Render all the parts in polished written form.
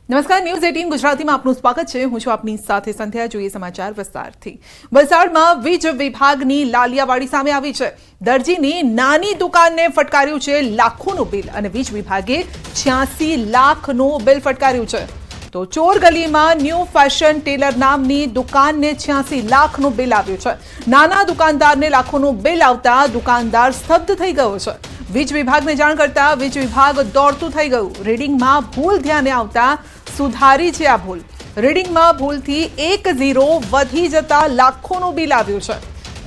નમસ્કાર, ન્યૂઝ 18 ગુજરાતીમાં આપનું સ્વાગત છે। હું છું આપની સાથે સંધ્યા। જોઈએ સમાચાર વિસ્તારથી। વલસાડમાં વીજ વિભાગની લાલિયાવાડી સામે આવી છે। દરજીની નાની દુકાનને ફટકાર્યું છે લાખોનું બિલ અને વીજ વિભાગે 86 લાખનું બિલ ફટકાર્યું છે। તો ચોર ગલીમાં ન્યૂ ફેશન ટેલર નામની દુકાનને 86 લાખનું બિલ આવ્યું છે। નાના દુકાનદારને લાખોનું બિલ આવતા દુકાનદાર સ્તબ્ધ થઈ ગયો છે। વીજ વિભાગને જાણ કરતા વીજ વિભાગ દોડતું થઈ ગયું। રીડિંગમાં ભૂલ ધ્યાને આવતા સુધારી છે આ ભૂલ। રીડિંગમાં ભૂલથી 1 0 વધી જતા લાખોનું બિલ આવ્યું છે।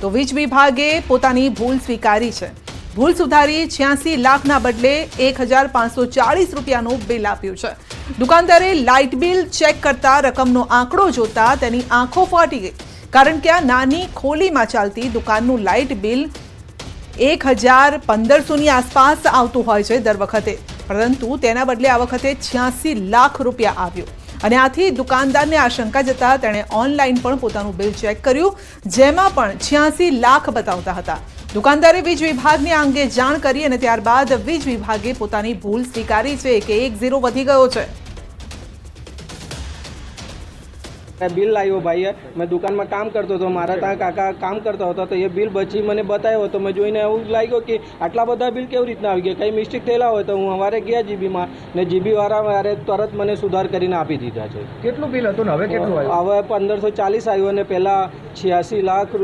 તો વીજ વિભાગે પોતાની ભૂલ સ્વીકારી છે। ભૂલ સુધારી 86 લાખના બદલે 1540 રૂપિયાનું બિલ આપ્યું છે। દુકાનદારે લાઇટ બિલ ચેક કરતા રકમનો આંકડો જોતા તેની આંખો ફાટી ગઈ, કારણ કે આ નાની ખોલીમાં ચાલતી દુકાનનું લાઇટ બિલ 1500ની આસપાસ આવતું હોય છે દર વખતે, પરંતુ તેના બદલે આ વખતે 86 લાખ રૂપિયા આવ્યું અને આથી દુકાનદારને આશંકા જતા તેણે ઓનલાઈન પણ પોતાનું બિલ ચેક કર્યું, જેમાં પણ 86 લાખ બતાવતા હતા। દુકાનદારે વીજ વિભાગને આ અંગે જાણ કરી અને ત્યારબાદ વીજ વિભાગે પોતાની ભૂલ સ્વીકારી છે કે 1 0 વધી ગયો છે। बिल लायो भाई है। मैं दुकान में काम करतो तो मारा ત્યાં કાકા કામ કરતા હતા તો એ બિલ પછી મને બતાવ્યો તો મેં જોઈને એવું લાગ્યો કે આટલા બધા બિલ કેવી રીતના આવી ગયા, કંઈ મિસ્ટેક થયેલા હોય તો હું અમારે ગયા જીબીમાં ને જીબી વાળા મારે તરત મને સુધાર કરીને આપી દીધા છે। કેટલું બિલ હતું ને હવે કેટલું આવ્યું? હવે 1540 આવ્યું અને પહેલા 86 લાખ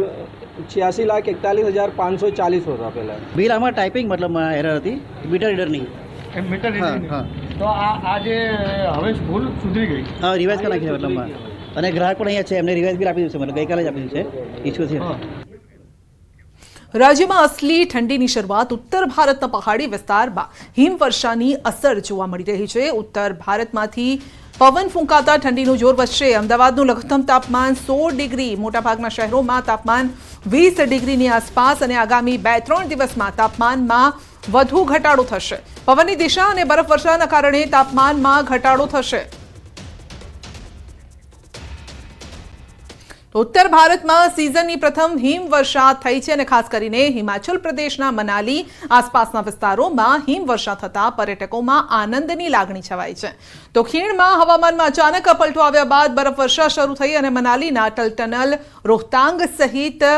41,540 હતા પહેલા। બિલ આમાં ટાઈપિંગ મતલબ એરર હતી, મીટર રીડરની। Meter reading. હા, તો આ જે હવે ભૂલ સુધરી ગઈ? હા, રિવાઇઝ કરી નાખી મતલબ અને ગ્રાહક પણ અહીંયા છે, એમને રિવાઇઝ બિલ આપી દીધું છે, મતલબ ગઈકાલે જ આપી દીધું છે। ઇશ્યુ છે। રાજ્યમાં અસલી ઠંડીની શરૂઆત ઉત્તર ભારતના પહાડી વિસ્તારમાં હિમવર્ષાની અસર જોવા મળી રહી છે। ઉત્તર ભારતમાંથી પવન ફૂંકાતા ઠંડીનું જોર વધશે। અમદાવાદનું લઘુત્તમ તાપમાન 16 ડિગ્રી, મોટાભાગના શહેરોમાં તાપમાન 20 ડિગ્રીની આસપાસ અને આગામી 2-3 દિવસમાં તાપમાનમાં વધુ ઘટાડો થશે। પવનની દિશા અને બરફવર્ષાના કારણે તાપમાનમાં ઘટાડો થશે। ઉત્તર ભારતમાં સિઝનની પ્રથમ હિમવર્ષા થઈ છે અને ખાસ કરીને હિમાચલ પ્રદેશના મનાલી આસપાસના વિસ્તારોમાં હિમવર્ષા થતા પર્યટકોમાં આનંદની લાગણી છવાઈ છે। તો ખીણમાં હવામાનમાં અચાનક પલટો આવ્યા બાદ બરફવર્ષા શરૂ થઈ અને મનાલીના ટલ ટનલ, રોહતાંગ સહિત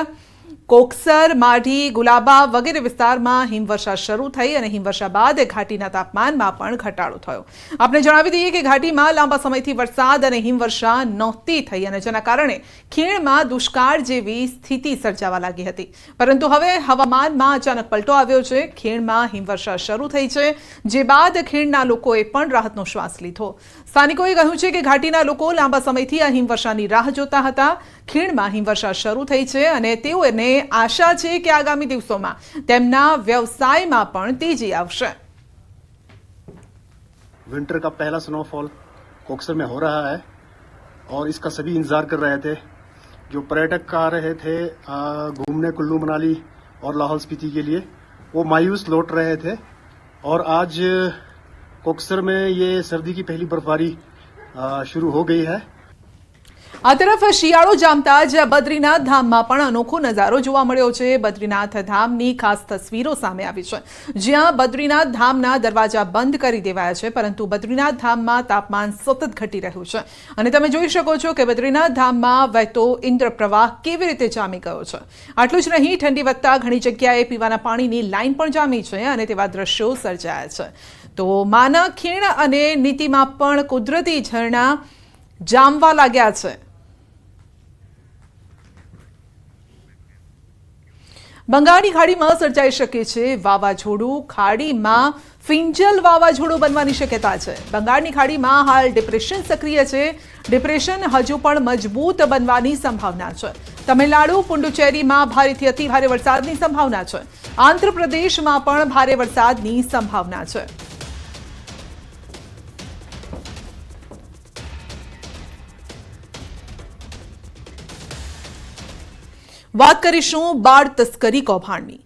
કોકસર, માઢી, ગુલાબા વગેરે વિસ્તારમાં હિમવર્ષા શરૂ થઈ અને હિમવર્ષા બાદ ઘાટીના તાપમાનમાં પણ ઘટાડો થયો। આપણે જણાવી દઈએ કે ઘાટીમાં લાંબા સમયથી વરસાદ અને હિમવર્ષા નહોતી થઈ અને જેના કારણે ખીણમાં દુષ્કાળ જેવી સ્થિતિ સર્જાવા લાગી હતી, પરંતુ હવે હવામાનમાં અચાનક પલટો આવ્યો છે। ખીણમાં હિમવર્ષા શરૂ થઈ છે, જે બાદ ખીણના લોકોએ પણ રાહતનો શ્વાસ લીધો। સ્થાનિકોએ કહ્યું છે કે ઘાટીના લોકો લાંબા સમયથી આ હિમવર્ષાની રાહ જોતા હતા। ખીણમાં હિમવર્ષા શરૂ થઈ છે અને તેઓને आशा है कि आगामी दिवसों में तेमना व्यवसाय में पण तेजी आवशे। विंटर का पहला स्नोफॉल कोक्सर में हो रहा है और इसका सभी इंतजार कर रहे थे। जो पर्यटक आ रहे थे घूमने कुल्लू मनाली और लाहौल स्पीति के लिए, वो मायूस लौट रहे थे और आज कोक्सर में ये सर्दी की पहली बर्फबारी शुरू हो गई है। आ तरफ શિયાળો જામતા જ બદ્રીનાથ ધામમાં પણ અનોખો નજારો જોવા મળ્યો છે। બદ્રીનાથ ધામની ખાસ તસવીરો સામે આવી છે, જ્યાં બદ્રીનાથ ધામના દરવાજા બંધ કરી દેવાયા છે, પરંતુ બદ્રીનાથ ધામમાં તાપમાન સતત ઘટી રહ્યું છે અને તમે જોઈ શકો છો કે બદ્રીનાથ ધામમાં વહેતો ઇન્દ્રપ્રવાહ કેવી રીતે જામી ગયો છે। આટલું જ નહીં, ઠંડી વધતા ઘણી જગ્યાએ પીવાના પાણીની લાઈન પણ જામી છે અને તેવા દ્રશ્યો સર્જાયા છે। તો માના ખીણ અને નીતિમાં પણ કુદરતી ઝરણા જામવા લાગ્યા છે। બંગાળની ખાડીમાં સર્જાઈ શકે છે વાવાઝોડું। ખાડીમાં ફિંજલ વાવાઝોડું બનવાની શક્યતા છે। બંગાળની ખાડીમાં હાલ ડિપ્રેશન સક્રિય છે। ડિપ્રેશન હજુ પણ મજબૂત બનવાની સંભાવના છે। તમિલનાડુ, પુડુચેરીમાં ભારેથી અતિ ભારે વરસાદની સંભાવના છે। આંધ્રપ્રદેશમાં પણ ભારે વરસાદની સંભાવના છે। વાત કરીશું બાળ તસ્કરી કૌભાંડની।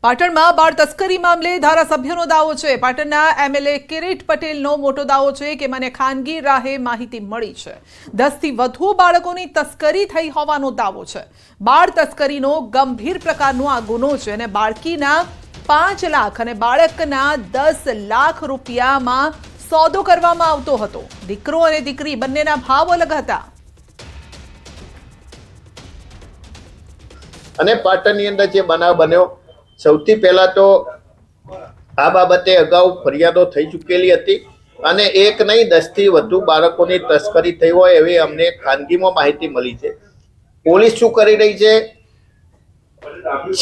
પાટણમાં બાળ તસ્કરી મામલે ધારાસભ્યનો દાવો છે. પાટણના એમએલએ કિરીટ પટેલનો મોટો દાવો છે કે મને ખાનગી રાહે માહિતી મળી છે. 10થી વધુ બાળકોની તસ્કરી થઈ હોવાનો દાવો છે. બાળ તસ્કરીનો ગંભીર પ્રકારનો આ ગુનો છે અને બાળકીના 5 લાખ અને બાળકના 10 લાખ રૂપિયામાં સોદો કરવામાં આવતો હતો. દીકરો અને દીકરી બંનેના ભાવ અલગ હતા. અને પાટણની અંદર જે બનાવ બન્યો, સૌથી પહેલા તો આ બાબતે અગાઉ ફરિયાદો થઈ ચૂકેલી હતી અને એક નહીં 10થી વધુ બાળકોની તસ્કરી થઈ હોય એવી અમને ખાનગીમાં માહિતી મળી છે. પોલીસ શું કરી રહી છે,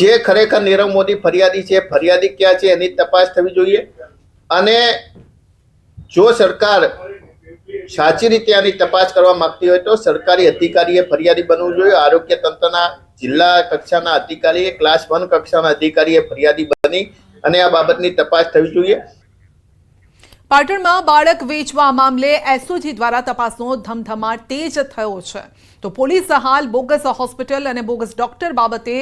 જે ખરેખર નીરવ મોદી ફરિયાદી છે, ફરિયાદી ક્યાં છે એની તપાસ થવી જોઈએ. અને જો સરકાર સાચી રીતે આની તપાસ કરવા માંગતી હોય તો સરકારી અધિકારીએ ફરિયાદી બનવું જોઈએ. આરોગ્ય તંત્રના જિલ્લા કક્ષાના અધિકારીએ, ક્લાસ 1 કક્ષાના અધિકારીએ ફરિયાદી બની અને આ બાબતની તપાસ થવી જોઈએ. પાટણમાં બાળક વેચવા મામલે એસઓજી દ્વારા તપાસનો ધમધમાટ તેજ થયો છે. તો પોલીસ હાલ બોગસ હોસ્પિટલ અને બોગસ ડોક્ટર બાબતે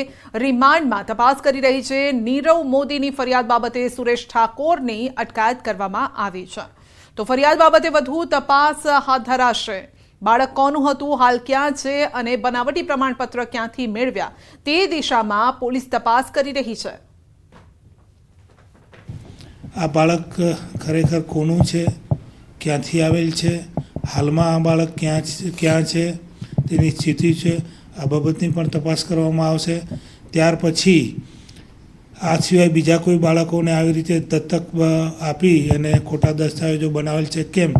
રિમાન્ડમાં તપાસ કરી રહી છે. નીરવ મોદીની ફરિયાદ બાબતે સુરેશ ઠાકોરની અટકાયત કરવામાં આવી છે. તો ફરિયાદ બાબતે વધુ તપાસ હાથ ધરાશે. બાળક કોનું હતું, હાલ ક્યાં છે અને બનાવટી પ્રમાણપત્ર ક્યાંથી મેળવ્યા તે દિશામાં પોલીસ તપાસ કરી રહી છે. આ બાળક ખરેખર કોનું છે, ક્યાંથી આવેલ છે, હાલમાં આ બાળક ક્યાં છે તેની સ્થિતિ છે, આ બાબતની પણ તપાસ કરવામાં આવશે. ત્યાર પછી આ સિવાય બીજા કોઈ બાળકોને આવી રીતે દત્તક આપી અને ખોટા દસ્તાવેજો બનાવેલ છે કેમ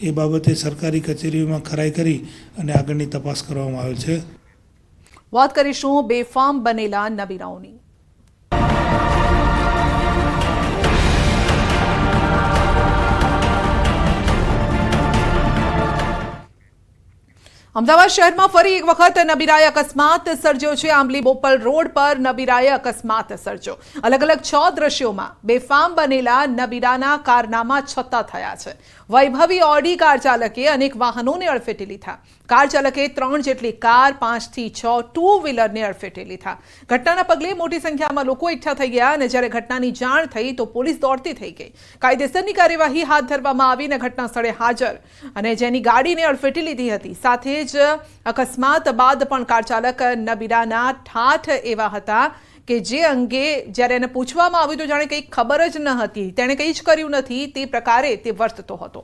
એ બાબતે સરકારી કચેરીઓમાં ખરાઈ કરી અને આગળની તપાસ કરવામાં આવેલ છે. વાત કરીશું બેફામ બનેલા નબીરાઓની. અમદાવાદ શહેરમાં ફરી એક વખત નબીરાએ અકસ્માત સર્જ્યો છે. આંબલી બોપલ રોડ પર નબીરાએ અકસ્માત સર્જ્યો. અલગ અલગ 6 દ્રશ્યોમાં બેફામ બનેલા નબીરાના કારનામા છતાં થયા છે. વૈભવી ઓડી કાર ચાલકે અનેક વાહનોને અડફેટે લીધા. કાર ચાલકે 3 જેટલી કાર, 5 થી 6 ટુ વ્હીલરને અડફેટે લીધા. ઘટનાના પગલે મોટી સંખ્યામાં લોકો એકઠા થઈ ગયા અને જ્યારે ઘટનાની જાણ થઈ તો પોલીસ દોડતી થઈ ગઈ. કાયદેસરની કાર્યવાહી હાથ ધરવામાં આવી અને ઘટના સ્થળે હાજર અને જેની ગાડીને અડફેટે લીધી હતી. સાથે જ અકસ્માત બાદ પણ કાર ચાલક નબીરાના ઠાઠ એવા હતા કે જે અંગે જ્યારે એને પૂછવામાં આવ્યું તો જાણે કંઈ ખબર જ ન હતી, તેણે કંઈ જ કર્યું નથી તે પ્રકારે તે વર્તતો હતો.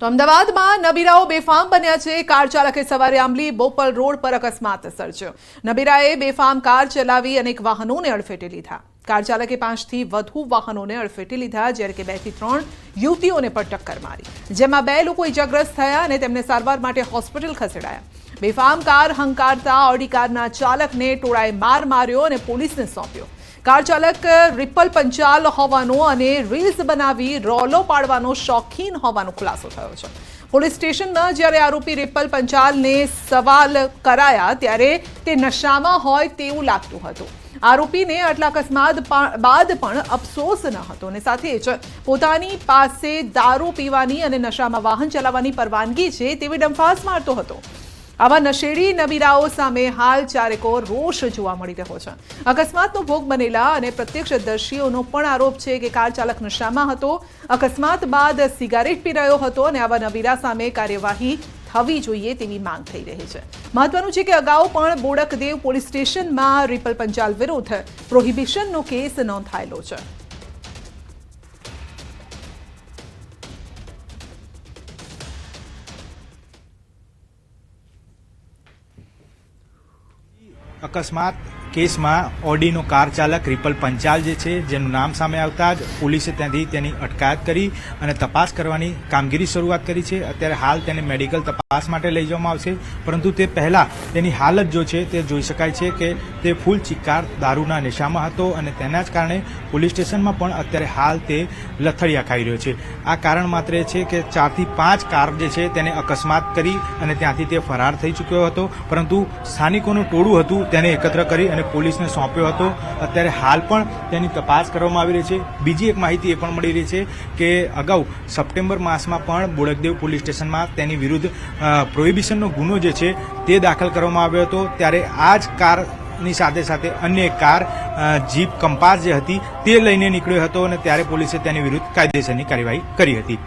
તો અમદાવાદમાં નબીરાઓ બેફામ બન્યા છે. કાર ચાલકે સવારે આંબલી બોપલ રોડ પર અકસ્માત સર્જ્યો. નબીરાએ બેફામ કાર ચલાવી અનેક વાહનોને અડફેટે લીધા. કાર ચાલકે 5 થી વધુ વાહનોને અડફેટે લીધા જ્યારે કે 2 થી 3 યુવતીઓને પણ ટક્કર મારી, જેમાં 2 લોકો ઇજાગ્રસ્ત થયા અને તેમને સારવાર માટે હોસ્પિટલ ખસેડાયા. બેફામ કાર હંકારતા ઓડી કારના ચાલકને ટોળાએ માર માર્યો અને પોલીસને સોંપ્યો. કાર ચાલક રિપલ પંચાલ હોવાનો અને રીલ્સ બનાવી રોલો પાડવાનો શોખીન હોવાનો ખુલાસો થયો છે. પોલીસ સ્ટેશનમાં જ્યારે આરોપી રિપલ પંચાલને સવાલ કરાયા ત્યારે તે નશામાં હોય તેવું લાગતું હતું. આરોપીને આટલા અકસ્માત બાદ પણ અફસોસ ન હતો અને સાથે જ પોતાની પાસે દારૂ પીવાની અને નશામાં વાહન ચલાવવાની પરવાનગી છે તેવી ડંફાસ મારતો હતો. આવા નશેડી નબીરાઓ સામે હાલ ચારેકોર રોષ જોવા મળી રહ્યો છે. અકસ્માતનો ભોગ બનેલા અને પ્રત્યક્ષદર્શીઓનો પણ આરોપ છે કે કાર ચાલક નશામાં હતો, અકસ્માત બાદ સિગારેટ પી રહ્યો હતો અને આવા નબીરા સામે કાર્યવાહી થવી જોઈએ તેવી માંગ થઈ રહી છે. મહત્વનું છે કે અગાઉ પણ બોડકદેવ પોલીસ સ્ટેશનમાં રિપલ પંચાલ વિરુદ્ધ પ્રોહિબિશનનો કેસ નોંધાયેલો છે. અકસ્માત કેસમાં ઓડીનો કાર ચાલક રિપલ પંચાલ જે છે જેનું નામ સામે આવતા જ પોલીસે ત્યાંથી તેની અટકાયત કરી અને તપાસ કરવાની કામગીરી શરૂઆત કરી છે. અત્યારે હાલ તેને મેડિકલ તપાસ માટે લઈ જવામાં આવશે, પરંતુ તે પહેલાં તેની હાલત જો છે તે જોઈ શકાય છે કે તે ફૂલ ચિક્કાર દારૂના નશામાં હતો અને તેના જ કારણે પોલીસ સ્ટેશનમાં પણ અત્યારે હાલ તે લથડિયા ખાઈ રહ્યો છે. આ કારણ માત્ર એ છે કે 4 થી 5 કાર જે છે તેને અકસ્માત કરી અને ત્યાંથી તે ફરાર થઈ ચૂક્યો હતો, પરંતુ સ્થાનિકોનું ટોળું હતું તેને એકત્ર કરી અને પોલીસને સોંપ્યો હતો. અત્યારે હાલ પણ તેની તપાસ કરવામાં આવી રહી છે. બીજી એક માહિતી એ પણ મળી રહી છે કે અગાઉ સપ્ટેમ્બર માસમાં પણ બોડકદેવ પોલીસ સ્ટેશનમાં તેની વિરુદ્ધ પ્રોહિબિશનનો ગુનો જે છે તે દાખલ કરવામાં આવ્યો હતો. ત્યારે આ જ કારની સાથે સાથે અન્ય એક કાર જીપ કંપાસ જે હતી તે લઈને નીકળ્યો હતો અને ત્યારે પોલીસે તેની વિરુદ્ધ કાયદેસરની કાર્યવાહી કરી હતી.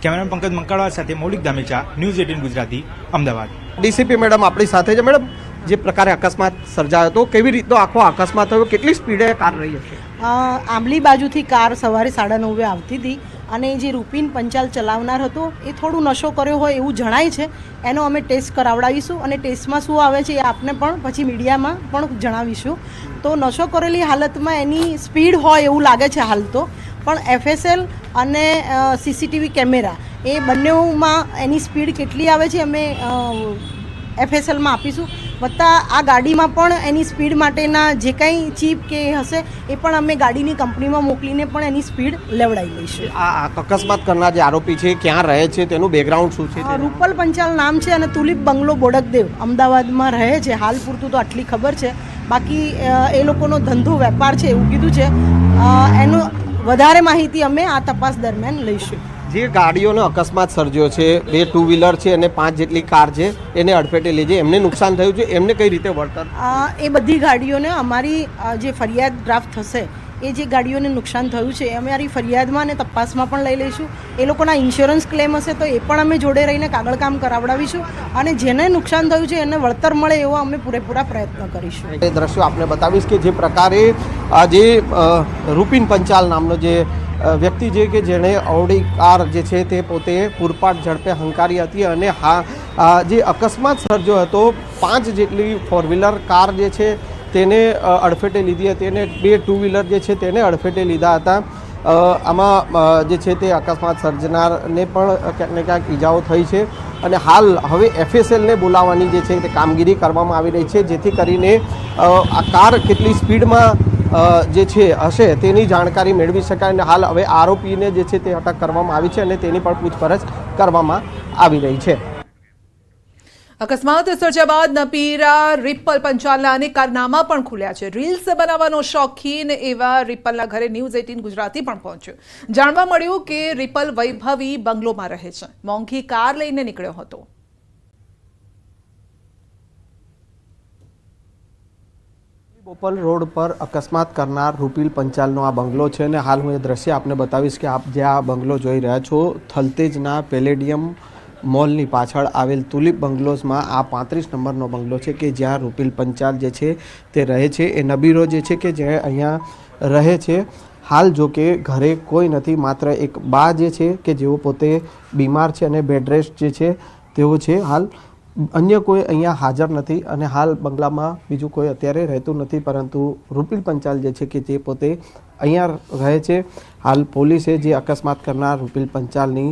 કેમેરામેન પંકજ મંકાળવા સાથે Maulik Dhamecha, news 18 Gujarati, Ahmedabad. DCP madam આપણી સાથે છે. મેડમ, જે પ્રકારે અકસ્માત સર્જાયો હતો, કેવી રીતનો આખો અકસ્માત થયો, કેટલી સ્પીડે કાર રહી હતી? આંબલી બાજુથી કાર સવારે 9:30 આવતી હતી અને જે રૂપિન પંચાલ ચલાવનાર હતો એ થોડું નશો કર્યો હોય એવું જણાય છે. એનો અમે ટેસ્ટ કરાવડાવીશું અને ટેસ્ટમાં શું આવે છે એ આપને પણ પછી મીડિયામાં પણ જણાવીશું. તો નશો કરેલી હાલતમાં એની સ્પીડ હોય એવું લાગે છે હાલ તો, પણ FSL અને CCTV કેમેરા એ બંનેમાં એની સ્પીડ કેટલી આવે છે અમે FSLમાં આપીશું. વત્તા આ ગાડીમાં પણ એની સ્પીડ માટેના જે કંઈ ચીપ કે હશે એ પણ અમે ગાડીની કંપનીમાં મોકલીને પણ એની સ્પીડ લેવડાવી લઈશું. આ અકસ્માત કરનાર જે આરોપી છે ક્યાં રહે છે, તેનું બેકગ્રાઉન્ડ શું છે? રૂપલ પંચાલ નામ છે અને તુલિપ બંગલો બોડકદેવ અમદાવાદમાં રહે છે. હાલ પૂરતું તો આટલી ખબર છે. બાકી એ લોકોનો ધંધો વેપાર છે એવું કીધું છે. એનું વધારે માહિતી અમે આ તપાસ દરમિયાન લઈશું. જે ગાડીઓનો અકસ્માત સર્જ્યો છે, 2 ટુ વ્હીલર છે અને 5 જેટલી કાર છે, એને અડફેટે લીધી, એમને નુકસાન થયું છે, એમને કઈ રીતે વળતર? એ બધી ગાડીઓને અમારી જે ફરિયાદ ડ્રાફ્ટ થશે એ જે ગાડીઓને નુકસાન થયું છે એ અમારી ફરિયાદમાં અને તપાસમાં પણ લઈ લઈશું. એ લોકોના ઇન્સ્યોરન્સ ક્લેમ હશે તો એ પણ અમે જોડે રહીને કાગળ કામ કરાવડાવીશું અને જેને નુકસાન થયું છે એને વળતર મળે એવો અમે પૂરેપૂરા પ્રયત્ન કરીશું. એ દ્રશ્યો આપને બતાવીશ કે જે પ્રકારે આ જે રૂપિન પંચાલ નામનો જે વ્યક્તિ છે કે જેણે ઓડી કાર જે છે તે પોતે પૂરપાટ ઝડપે હંકારી હતી અને જે અકસ્માત સર્જ્યો હતો, 5 જેટલી 4 વ્હીલર કાર જે છે તેને અડફેટે લીધી હતી અને 2 ટુ વ્હીલર જે છે તેને અડફેટે લીધા હતા. આમાં જે છે તે અકસ્માત સર્જનારને પણ ક્યાંક ને ક્યાંક ઈજાઓ થઈ છે અને હાલ હવે FSLને બોલાવવાની જે છે તે કામગીરી કરવામાં આવી રહી છે, જેથી કરીને આ કાર કેટલી સ્પીડમાં જે છે હશે તેની જાણકારી મેળવી શકાય. અને હાલ હવે આરોપીને જે છે તે અટક કરવામાં આવી છે અને તેની પણ પૂછપરછ કરવામાં આવી રહી છે. અકસ્માત સર્જ્યા બાદ નપીરા રિપલ પંચાલના અનેક કારનામા પણ ખુલ્યા છે. રીલ્સ બનાવવાનો શોખીન એવા રિપલના ઘરે ન્યૂઝ 18 ગુજરાતી પણ પહોંચ્યું. જાણવા મળ્યું કે રિપલ વૈભવી બંગલોમાં રહે છે. મોંઘી કાર લઈને નીકળ્યો હતો. બોપલ રોડ પર અકસ્માત કરનાર રૂપિલ પંચાલનો આ બંગલો છે અને હાલ હું એ દ્રશ્ય આપને બતાવીશ કે આપ જે આ બંગલો જોઈ રહ્યા છો, થલતેજના પેલેડિયમ મોલની પાછળ આવેલ તુલિપ બંગલોઝમાં આ 35 નંબરનો બંગલો છે કે જ્યાં રૂપિલ પંચાલ જે છે તે રહે છે. એ નબીરો જે છે કે જે અહીંયા રહે છે. હાલ જો કે ઘરે કોઈ નથી, માત્ર એક બા જે છે કે જેઓ પોતે બીમાર છે અને બેડ રેસ્ટ જે છે તેઓ છે. હાલ અન્ય કોઈ અહીંયા હાજર નથી અને હાલ બંગલામાં બીજું કોઈ અત્યારે રહેતું નથી, પરંતુ રૂપિલ પંચાલ જે છે કે જે પોતે અહીંયા રહે છે. હાલ પોલીસે જે અકસ્માત કરનાર રૂપિલ પંચાલની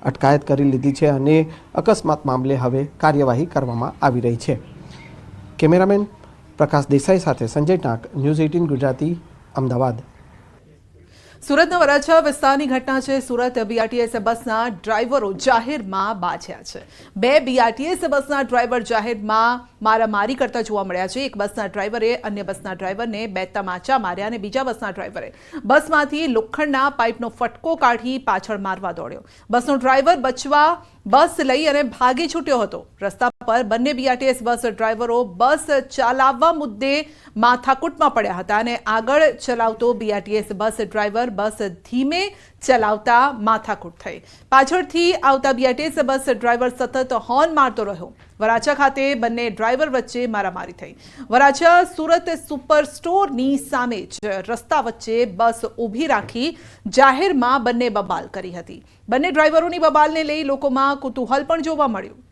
અટકાયત કરી લીધી છે અને અકસ્માત મામલે હવે કાર્યવાહી કરવામાં આવી રહી છે. કેમેરામેન પ્રકાશ દેસાઈ સાથે સંજય ટાંક, ન્યૂઝ 18 ગુજરાતી, અમદાવાદ. સુરતના વરાછા વિસ્તારની ઘટના છે. સુરત BRTS બસના ડ્રાઈવરો જાહેરમાં બાઝ્યા છે. 2 BRTS બસના ડ્રાઈવર જાહેરમાં મારામારી કરતા જોવા મળ્યા છે. એક બસના ડ્રાઈવરે અન્ય બસના ડ્રાઈવરને 2 તમાચા માર્યા અને બીજા બસના ડ્રાઈવરે બસમાંથી લોખંડના પાઇપનો ફટકો કાઢી પાછળ મારવા દોડ્યો. બસનો ડ્રાઈવર બચવા બસ લઈ અને ભાગી છૂટ્યો હતો. રસ્તા પર બંને BRTS બસ ડ્રાઈવરો બસ ચલાવવા મુદ્દે માથાકૂટમાં પડ્યા હતા અને આગળ ચલાવતો BRTS બસ ડ્રાઈવર બસ ધીમે ચલાવતા માથાકૂટ થઈ. પાછળથી આવતા BRTS બસ ડ્રાઈવર સતત હોર્ન મારતો રહ્યો. વરાછા ખાતે બંને ડ્રાઈવર વચ્ચે મારામારી થઈ. વરાછા સુરત સુપર સ્ટોરની સામે જ રસ્તા વચ્ચે બસ ઊભી રાખી જાહેરમાં બંને બબાલ કરી હતી. બંને ડ્રાઈવરોની બબાલને લઈ લોકોમાં કુતૂહલ પણ જોવા મળ્યું.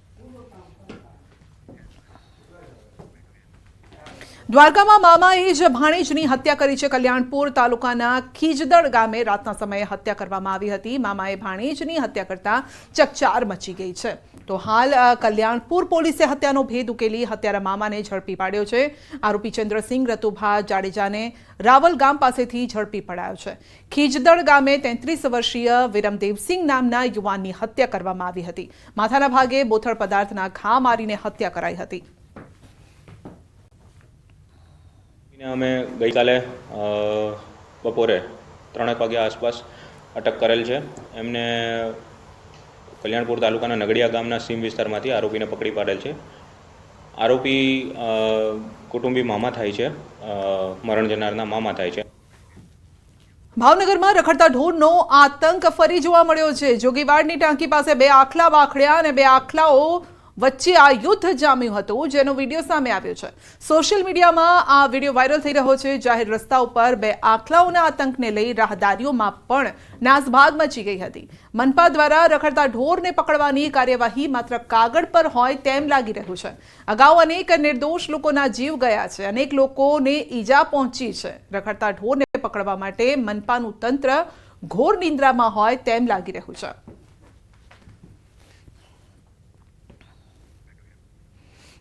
દ્વારકામાં મામાએ જ ભાણેજની હત્યા કરી છે. કલ્યાણપુર તાલુકાના ખીજદડ ગામે રાતના સમયે હત્યા કરવામાં આવી હતી. મામાએ ભાણેજની હત્યા કરતા ચકચાર મચી ગઈ છે. તો હાલ કલ્યાણપુર પોલીસે હત્યાનો ભેદ ઉકેલી હત્યારા મામાને ઝડપી પાડ્યો છે. આરોપી ચંદ્રસિંહ રતુભા જાડેજાને રાવલ ગામ પાસેથી ઝડપી પડાયો છે. ખીજદડ ગામે 33 વર્ષીય વિરમદેવસિંહ નામના યુવાનની હત્યા કરવામાં આવી હતી. માથાના ભાગે બોથડ પદાર્થના ઘા મારીને હત્યા કરાઈ હતી. અમે ગઈકાલે બપોરે 3 વાગ્યા આસપાસ અટક કરેલ છે. એમને કલ્યાણપુર તાલુકાના નગડિયા ગામના સીમ વિસ્તારમાંથી આરોપીને પકડી પાડેલ છે. આરોપી કુટુંબી મામા થાય છે, મરણ જનારના મામા થાય છે. ભાવનગરમાં રખડતા ઢોરનો આતંક ફરી જોવા મળ્યો છે. જોગીવાડની ટાંકી પાસે 2 આખલા વાખડ્યા અને 2 આખલાઓ વચ્ચે આ યુદ્ધ જામ્યું હતું, જેનો વિડીયો સામે આવ્યો છે. સોશિયલ મીડિયામાં આ વિડીયો વાયરલ થઈ રહ્યો છે. જાહેર રસ્તા ઉપર 2 આખલાઓના આતંકને લઈ રાહદારીઓમાં પણ નાસભાગ મચી ગઈ હતી. મનપા દ્વારા રખડતા ઢોરને પકડવાની કાર્યવાહી માત્ર કાગળ પર હોય તેમ લાગી રહ્યું છે. અગાઉ અનેક નિર્દોષ લોકોના જીવ ગયા છે, અનેક લોકોને ઈજા પહોંચી છે. રખડતા ઢોરને પકડવા માટે મનપાનું તંત્ર ઘોર નિંદ્રામાં હોય તેમ લાગી રહ્યું છે.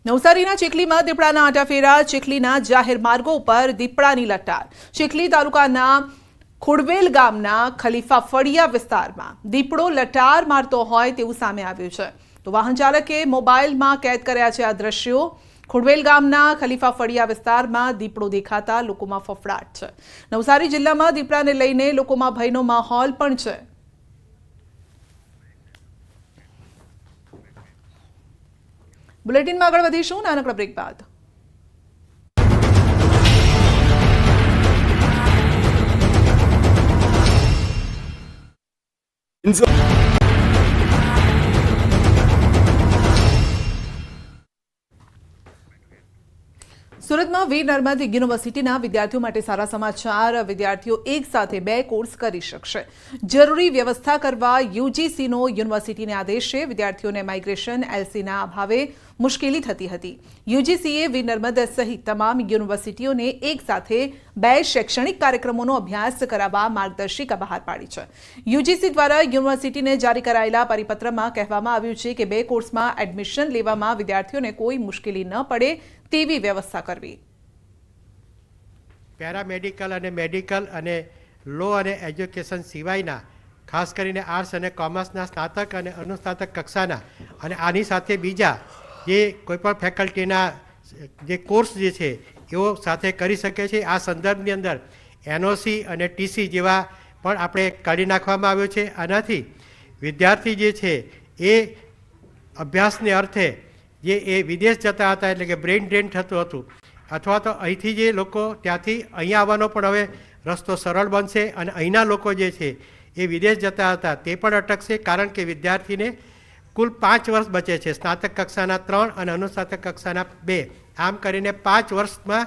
નવસારીના ચીખલીમાં દીપડાના આંટાફેરા. ચીખલીના જાહેર માર્ગો ઉપર દીપડાની લટાર. ચીખલી તાલુકાના ખુડવેલ ગામના ખલીફા ફળિયા વિસ્તારમાં દીપડો લટાર મારતો હોય તેવું સામે આવ્યું છે. તો વાહન ચાલકે મોબાઈલમાં કેદ કર્યા છે આ દ્રશ્યો. ખુડવેલ ગામના ખલીફા ફળિયા વિસ્તારમાં દીપડો દેખાતા લોકોમાં ફફડાટ છે. નવસારી જિલ્લામાં દીપડાને લઈને લોકોમાં ભયનો માહોલ પણ છે. બુલેટિનમાં આગળ વધીશું નાનકડા બ્રેક બાદ. સુરતમાં વીર નર્મદ યુનિવર્સિટીના વિદ્યાર્થીઓ માટે સારા સમાચાર. વિદ્યાર્થીઓ એક સાથે 2 કોર્સ કરી શકશે. જરૂરી વ્યવસ્થા કરવા યુજીસીનો યુનિવર્સિટીને આદેશ છે. વિદ્યાર્થીઓને માઇગ્રેશન એલસીના અભાવે મુશ્કેલી થતી હતી. યુજીસીએ વીર નર્મદ સહિત તમામ યુનિવર્સિટીઓને એક સાથે 2 શૈક્ષણિક કાર્યક્રમોનો અભ્યાસ કરાવવા માર્ગદર્શિકા બહાર પાડી છે. યુજીસી દ્વારા યુનિવર્સિટીને જારી કરાયેલા પરિપત્રમાં કહેવામાં આવ્યું છે કે 2 કોર્સમાં એડમિશન લેવામાં વિદ્યાર્થીઓને કોઈ મુશ્કેલી ન પડે તેવી વ્યવસ્થા કરવી. પેરામેડિકલ અને મેડિકલ અને લો અને એજ્યુકેશન સિવાયના ખાસ કરીને આર્ટ્સ અને કોમર્સના સ્નાતક અને અનુસ્નાતક કક્ષાના અને આની સાથે બીજા જે કોઈપણ ફેકલ્ટીના જે કોર્સ જે છે એઓ સાથે કરી શકે છે. આ સંદર્ભની અંદર એનઓસી અને ટીસી જેવા પણ આપણે કાઢી નાખવામાં આવ્યો છે. આનાથી વિદ્યાર્થી જે છે એ અભ્યાસને અર્થે જે એ વિદેશ જતા હતા, એટલે કે બ્રેઇન ડ્રેન થતું હતું, અથવા તો અહીંથી જે લોકો ત્યાંથી અહીંયા આવવાનો પણ હવે રસ્તો સરળ બનશે અને અહીંના લોકો જે છે એ વિદેશ જતા હતા તે પણ અટકશે. કારણ કે વિદ્યાર્થીને કુલ 5 વર્ષ બચે છે. સ્નાતક કક્ષાના 3 અને અનુસ્નાતક કક્ષાના 2, આમ કરીને 5 વર્ષમાં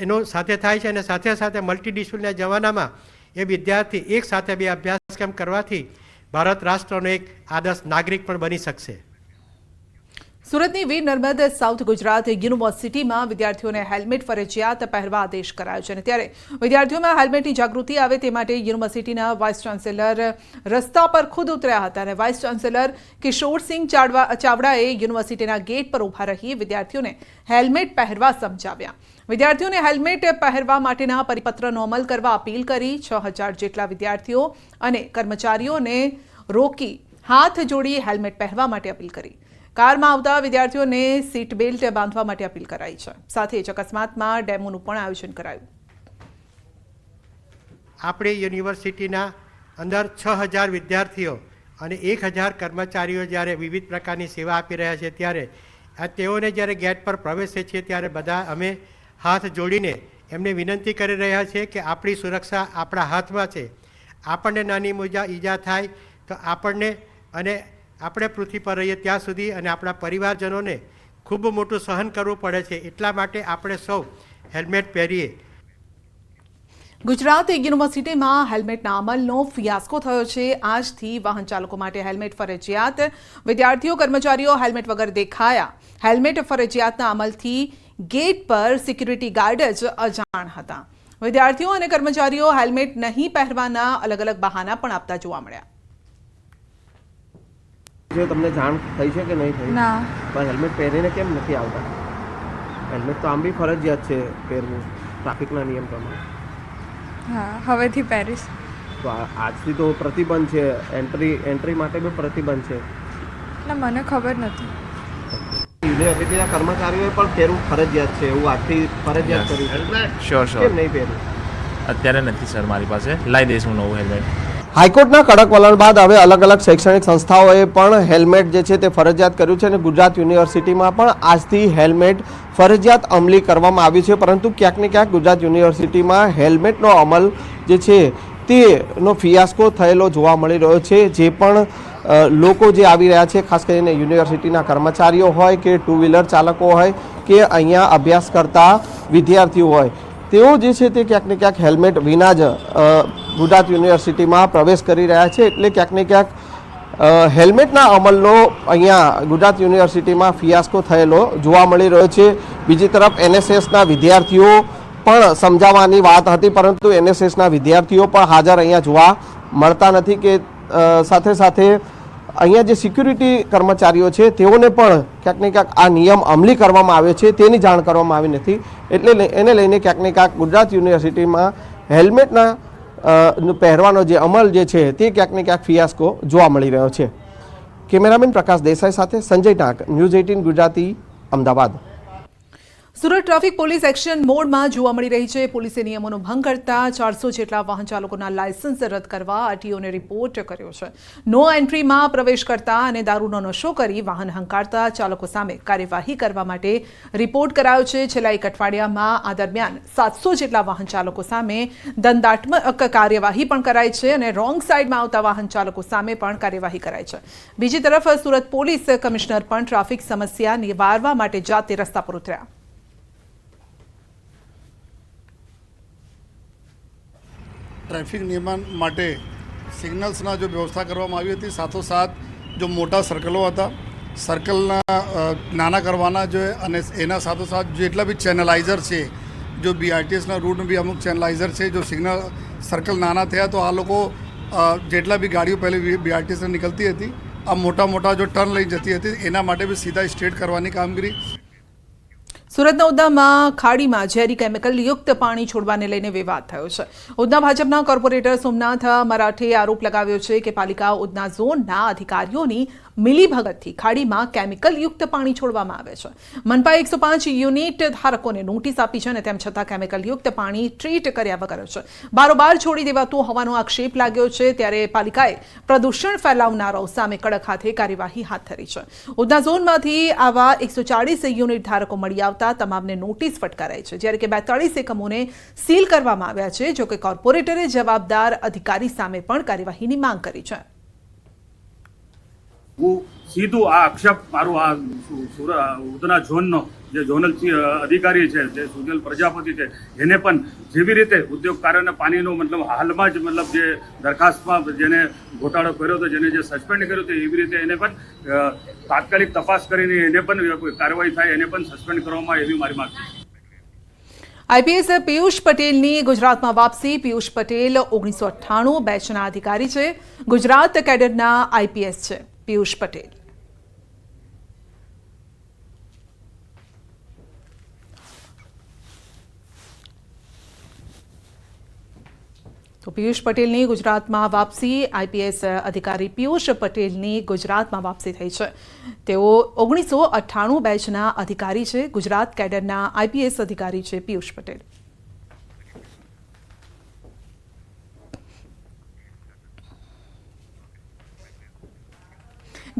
એનો સાથે થાય છે. અને સાથે સાથે મલ્ટીડિસિપ્લિનના જમાનામાં એ વિદ્યાર્થી એક સાથે 2 અભ્યાસક્રમ કરવાથી ભારત રાષ્ટ્રનો એક આદર્શ નાગરિક પણ બની શકશે. સુરતની વીર નર્મદ સાઉથ ગુજરાત યુનિવર્સિટીમાં વિદ્યાર્થીઓને હેલ્મેટ ફરજિયાત પહેરવા આદેશ કરાયો છે. અને ત્યારે વિદ્યાર્થીઓમાં હેલ્મેટની જાગૃતિ આવે તે માટે યુનિવર્સિટીના વાઇસ ચાન્સેલર રસ્તા પર ખુદ ઉતર્યા હતા. અને વાઇસ ચાન્સેલર કિશોરસિંહ ચાવડાએ યુનિવર્સિટીના ગેટ પર ઊભા રહી વિદ્યાર્થીઓને હેલ્મેટ પહેરવા સમજાવ્યા. વિદ્યાર્થીઓને હેલ્મેટ પહેરવા માટેના પરિપત્રનો અમલ કરવા અપીલ કરી. 6000 જેટલા વિદ્યાર્થીઓ અને કર્મચારીઓને રોકી હાથ જોડી હેલ્મેટ પહેરવા માટે અપીલ કરી. કારમાં આવતા વિદ્યાર્થીઓને સીટ બેલ્ટ બાંધવા માટે અપીલ કરાઈ છે. સાથે જ અકસ્માતમાં ડેમોનું પણ આયોજન કરાયું. આપણી યુનિવર્સિટીના અંદર 6000 વિદ્યાર્થીઓ અને 1000 કર્મચારીઓ જ્યારે વિવિધ પ્રકારની સેવા આપી રહ્યા છે ત્યારે તેઓને જ્યારે ગેટ પર પ્રવેશે છે ત્યારે બધા અમે હાથ જોડીને એમને વિનંતી કરી રહ્યા છીએ કે આપણી સુરક્ષા આપણા હાથમાં છે. આપણને નાની મોજા ઈજા થાય તો આપણને અને આપણે પૃથ્વી પર રહીએ ત્યાં સુધી અને આપણા પરિવારજનોને ખૂબ મોટું સહન કરવું પડે છે. એટલા માટે આપણે સૌ હેલ્મેટ પહેરીએ. ગુજરાત યુનિવર્સિટીમાં હેલ્મેટના અમલનો ફિયાસ્કો થયો છે. આજથી વાહન ચાલકો માટે હેલ્મેટ ફરજિયાત. વિદ્યાર્થીઓ કર્મચારીઓ હેલ્મેટ વગર દેખાયા. હેલ્મેટ ફરજિયાતના અમલથી ગેટ પર સિક્યુરિટી ગાર્ડ જ અજાણ હતા. વિદ્યાર્થીઓ અને કર્મચારીઓ હેલ્મેટ નહીં પહેરવાના અલગ અલગ બહાના પણ આપતા જોવા મળ્યા. જો તમને જાણ થઈ છે કે નહીં થઈ? ના. પણ હેલ્મેટ પહેરીને કેમ નથી આવતા? હેલ્મેટ તો આમ બી ફરજિયાત છે પહેરવું ટ્રાફિકના નિયમ પ્રમાણે. હા, હવેથી પહેરીશ. તો આજથી તો પ્રતિબંધ છે, એન્ટ્રી માટે બી પ્રતિબંધ છે. ના, મને ખબર નથી. યુનિવર્સિટીના કર્મચારીઓએ પણ પહેરવું ફરજિયાત છે એવું આજથી ફરજિયાત કર્યું છે. શ્યોર કેમ નહીં પહેરવું? અત્યારે નથી સર મારી પાસે, લાવી દઈશું નવું હેલ્મેટ. હાઈકોર્ટના કડક વલણ બાદ હવે અલગ અલગ શૈક્ષણિક સંસ્થાઓએ પણ હેલ્મેટ જે છે તે ફરજિયાત કર્યું છે અને ગુજરાત યુનિવર્સિટીમાં પણ આજથી હેલ્મેટ ફરજિયાત અમલી કરવામાં આવ્યું છે. પરંતુ ક્યાંક ને ક્યાંક ગુજરાત યુનિવર્સિટીમાં હેલ્મેટનો અમલ જે છે તેનો ફિયાસ્કો થયેલો જોવા મળી રહ્યો છે. જે પણ લોકો જે આવી રહ્યા છે, ખાસ કરીને યુનિવર્સિટીના કર્મચારીઓ હોય કે ટુ વ્હીલર ચાલકો હોય કે અહીંયા અભ્યાસ કરતા વિદ્યાર્થીઓ હોય, તેઓ જે છે તે ક્યાંક ને ક્યાંક હેલ્મેટ વિના જ ગુજરાત યુનિવર્સિટીમાં પ્રવેશ કરી રહ્યા છે. એટલે ક્યાંક ને ક્યાંક હેલ્મેટના અમલનો અહીંયા ગુજરાત યુનિવર્સિટીમાં ફિયાસ્કો થયેલો જોવા મળી રહ્યો છે. બીજી તરફ એનએસએસના વિદ્યાર્થીઓ પણ સમજાવવાની વાત હતી, પરંતુ એનએસએસના વિદ્યાર્થીઓ પણ હાજર અહીંયા જોવા મળતા નથી કે સાથે સાથે અહીંયા જે સિક્યુરિટી કર્મચારીઓ છે તેઓને પણ ક્યાંક ને ક્યાંક આ નિયમ અમલી કરવામાં આવ્યો છે તેની જાણ કરવામાં આવી નથી. એટલે એને લઈને ક્યાંક ને ક્યાંક ગુજરાત યુનિવર્સિટીમાં હેલ્મેટના પહેરવાનો જે અમલ જે છે તે ક્યાંક ને ક્યાંક ફિયાસ્કો જોવા મળી રહ્યો છે. કેમેરામેન પ્રકાશ દેસાઈ સાથે Sanjay Tank, news 18 Gujarati, Ahmedabad. Surat traffic police action મોડમાં જોવા મળી રહી છે. પોલીસે નિયમોનો ભંગ કરતા 400 જેટલા વાહન ચાલકોના લાયસન્સ રદ કરવા આરટીઓને રિપોર્ટ કર્યો છે. નો એન્ટ્રીમાં પ્રવેશ કરતા અને દારૂનો નશો કરી વાહન હંકારતા ચાલકો સામે કાર્યવાહી કરવા માટે રિપોર્ટ કરાયો છે. છેલ્લા એક અઠવાડિયામાં આ દરમિયાન 700 જેટલા વાહન ચાલકો સામે દંડાત્મક કાર્યવાહી પણ કરાઈ છે અને રોંગ સાઈડમાં આવતા વાહન ચાલકો સામે પણ કાર્યવાહી કરાઈ છે. બીજી તરફ સુરત પોલીસ કમિશનર પણ ટ્રાફિક સમસ્યા નિવારવા માટે જાતે રસ્તા પર ઉતર્યા. ટ્રાફિક નિયમન માટે સિગ્નલ્સના જો વ્યવસ્થા કરવામાં આવી હતી, સાથોસાથ જો મોટા સર્કલો હતા, સર્કલના નાના કરવાના જોઈએ અને એના સાથોસાથ જેટલા બી ચેનલાઇઝર છે, જો બીઆરટીએસના રૂટનું બી અમુક ચેનલાઇઝર છે, જો સિગ્નલ સર્કલ નાના થયા તો આ લોકો જેટલા બી ગાડીઓ પહેલે બીઆરટીએસને નીકળતી હતી, આ મોટા મોટા જો ટર્ન લઈ જતી હતી એના માટે બી સીધા સ્ટ્રેટ કરવાની કામગીરી. સુરતના ઉધનામાં ખાડીમાં ઝેરી કેમિકલ યુક્ત પાણી છોડવાને લઈને વિવાદ થયો છે. ઉધના ભાજપના કોર્પોરેટર સોમનાથ મરાઠે આરોપ લગાવ્યો છે કે પાલિકા ઉધના ઝોનના અધિકારીઓની મિલીભગતથી ખાડીમાં કેમિકલ યુક્ત પાણી છોડવામાં આવે છે. મનપાએ 105 યુનિટ ધારકોને નોટિસ આપી છે અને તેમ છતાં કેમિકલ યુક્ત પાણી ટ્રીટ કર્યા વગર છે બારોબાર છોડી દેવાતું હોવાનો આક્ષેપ લાગ્યો છે. ત્યારે પાલિકાએ પ્રદૂષણ ફેલાવનારાઓ સામે કડક હાથે કાર્યવાહી હાથ ધરી છે. ઉધના ઝોનમાંથી આવા 140 યુનિટ ધારકો મળી આવતા તમામને નોટિસ ફટકારાઈ છે, જ્યારે કે 42 એકમોને સીલ કરવામાં આવ્યા છે. જોકે કોર્પોરેટરે જવાબદાર અધિકારી સામે પણ કાર્યવાહીની માંગ કરી છે. હું સીધું આ આક્ષેપ મારું આ ઉધના ઝોનનો જે ઝોનલ અધિકારી છે, જે સુનિલ પ્રજાપતિ છે, એને પણ જેવી રીતે ઉદ્યોગકારોને પાણીનો મતલબ હાલમાં જ મતલબ જે દરખાસ્તમાં જેને ઘોટાળો કર્યો હતો, જેને જે સસ્પેન્ડ કર્યો હતો, એવી રીતે એને પણ તાત્કાલિક તપાસ કરીને એને પણ કાર્યવાહી થાય, એને પણ સસ્પેન્ડ કરવામાં એવી મારી માંગ છે. આઈપીએસ પિયુષ પટેલની ગુજરાતમાં વાપસી. પિયુષ પટેલ 1998 બેચના અધિકારી છે. ગુજરાત કેડરના આઈપીએસ છે પિયુષ પટેલ. તો પિયુષ પટેલની ગુજરાતમાં વાપસી. આઈપીએસ અધિકારી પિયુષ પટેલની ગુજરાતમાં વાપસી થઈ છે. તેઓ 1998 બેચના અધિકારી છે. ગુજરાત કેડરના આઈપીએસ અધિકારી છે પિયુષ પટેલ.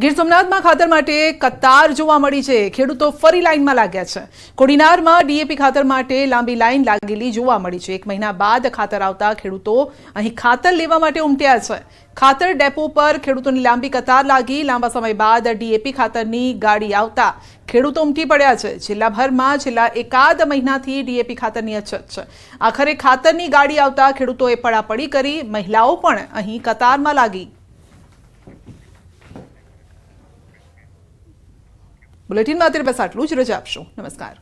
ગીર સોમનાથમાં ખાતર માટે કતાર જોવા મળી છે. ખેડૂતો ફરી લાઇનમાં લાગ્યા છે. કોડીનારમાં ડીએપી ખાતર માટે લાંબી લાઇન લાગેલી જોવા મળી છે. 1 મહિના બાદ ખાતર આવતા ખેડૂતો અહીં ખાતર લેવા માટે ઉમટ્યા છે. ખાતર ડેપો પર ખેડૂતોની લાંબી કતાર લાગી. લાંબા સમય બાદ ડીએપી ખાતરની ગાડી આવતા ખેડૂતો ઉમટી પડ્યા છે. જિલ્લાભરમાં છેલ્લા એકાદ મહિનાથી ડીએપી ખાતરની અછત છે. આખરે ખાતરની ગાડી આવતા ખેડૂતોએ પડાપડી કરી. મહિલાઓ પણ અહીં કતારમાં લાગી. બુલેટિનમાં અત્યારે બસ આટલું જ. રજા આપશો. નમસ્કાર.